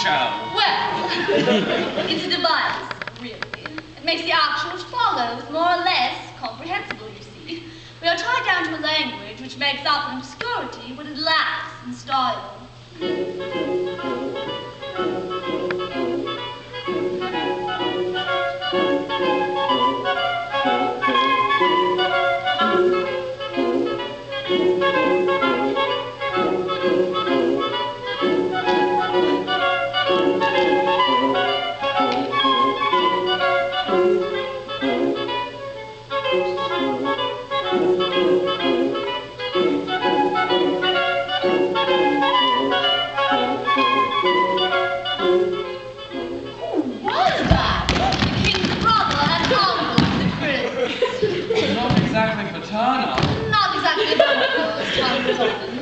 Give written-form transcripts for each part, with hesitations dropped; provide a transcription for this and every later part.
show. Well, it's a device, really. It makes the action which follows more or less comprehensible, you see. We are tied down to a language which makes up in obscurity what it lacks in style. Not exactly biblical, as time goes on.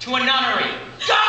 To a nunnery. Go!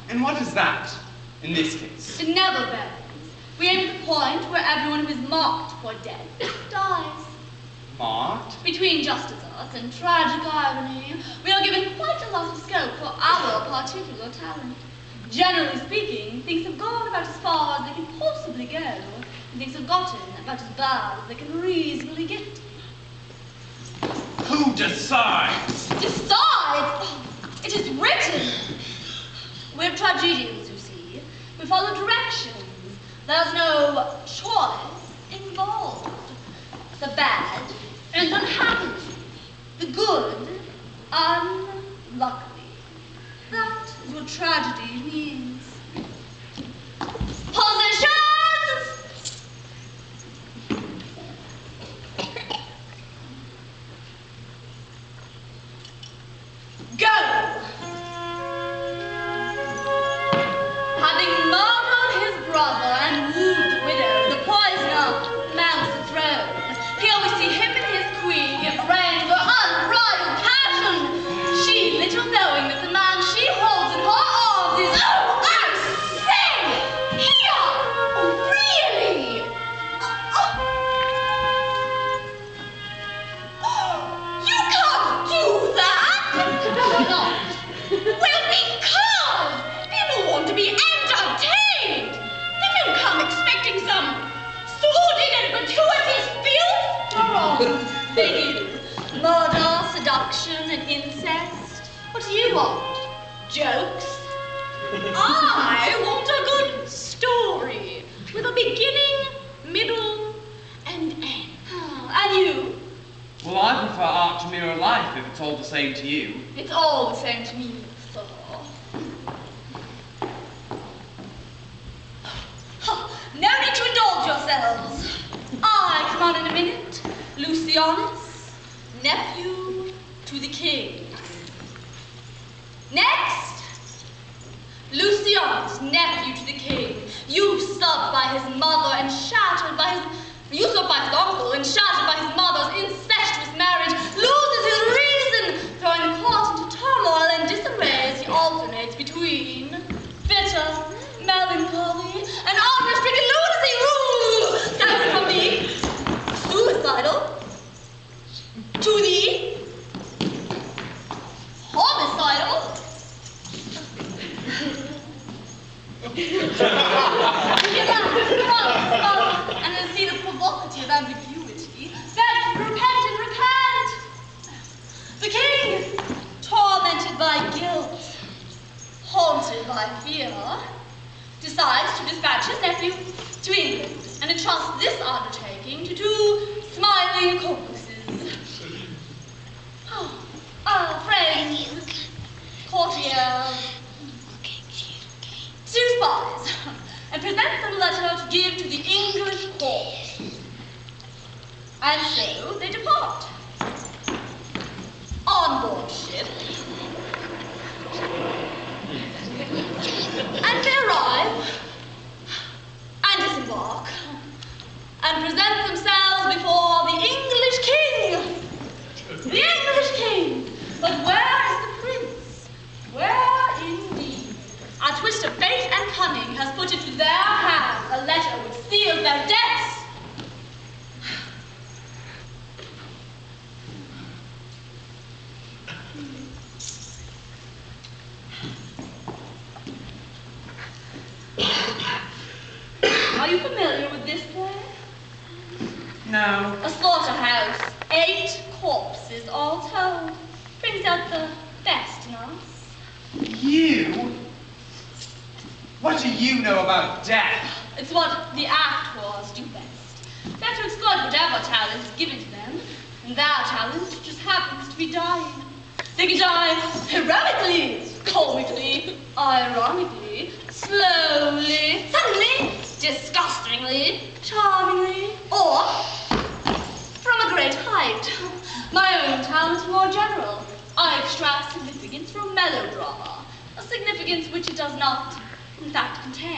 And what is that, in this case? It never varies. We aim at the point where everyone who is marked for death dies. Marked? Between justice arts and tragic irony, we are given quite a lot of scope for our particular talent. Generally speaking, things have gone about as far as they can possibly willfully go and things forgotten about as bad as they can reasonably get. Who decides? Decides? Oh, it is written. We're tragedians, you see. We follow directions. There's no choice involved. The bad and unhappy. The good, unluckily. That is what tragedy means. Positions! Go! Having murdered his brother and wooed the widow, the poisoner mounts the throne. Here we see him and his queen give rein to unbridled passion. She, little knowing that the man she holds in her arms is, oh, I say, here, really? You can't do that. No. Well, because people want to be entertained. They don't come expecting some sordid and gratuitous filth. You're wrong. They do. Murder, seduction, and incest. What do you want? Jokes? I want a good story with a beginning, middle, and end. And you? Well, I prefer art to mirror life if it's all the same to you. It's all the same to me, sir. No need to indulge yourselves. I come on in a minute. Lucianus, nephew to the king. Next, Lucianus, nephew to the king, usurped by his mother and shattered by his uncle and shattered by his mother's incestuous marriage, loses his reason, throwing the court into turmoil and disarray as he alternates between bitter melancholy and unrestricted lunacy. Coming from the suicidal to the homicidal. And then see the provocative ambiguity. That repent. The king, tormented by guilt, haunted by fear, decides to dispatch his nephew to England and entrust this undertaking to two smiling accomplices. Friends, courtiers, two spies, and present them a letter to give to the English court. And so they depart. On board ship. And they arrive and disembark and present themselves before the English king. The English king. But where is the prince? Where indeed? A twist of fate and cunning has put into their hands a letter which seals their deaths. Are you familiar with this play? No. A slaughterhouse, 8 corpses all told. Brings out the best in us. You? What do you know about death? It's what the actors do best. They have to exploit whatever talent is given to them, and their talent just happens to be dying. They can die heroically, comically, ironically, slowly, suddenly, disgustingly, charmingly, or from a great height. My own talent is more general. I extract significance from melodrama, a significance which it does not, in fact, contain.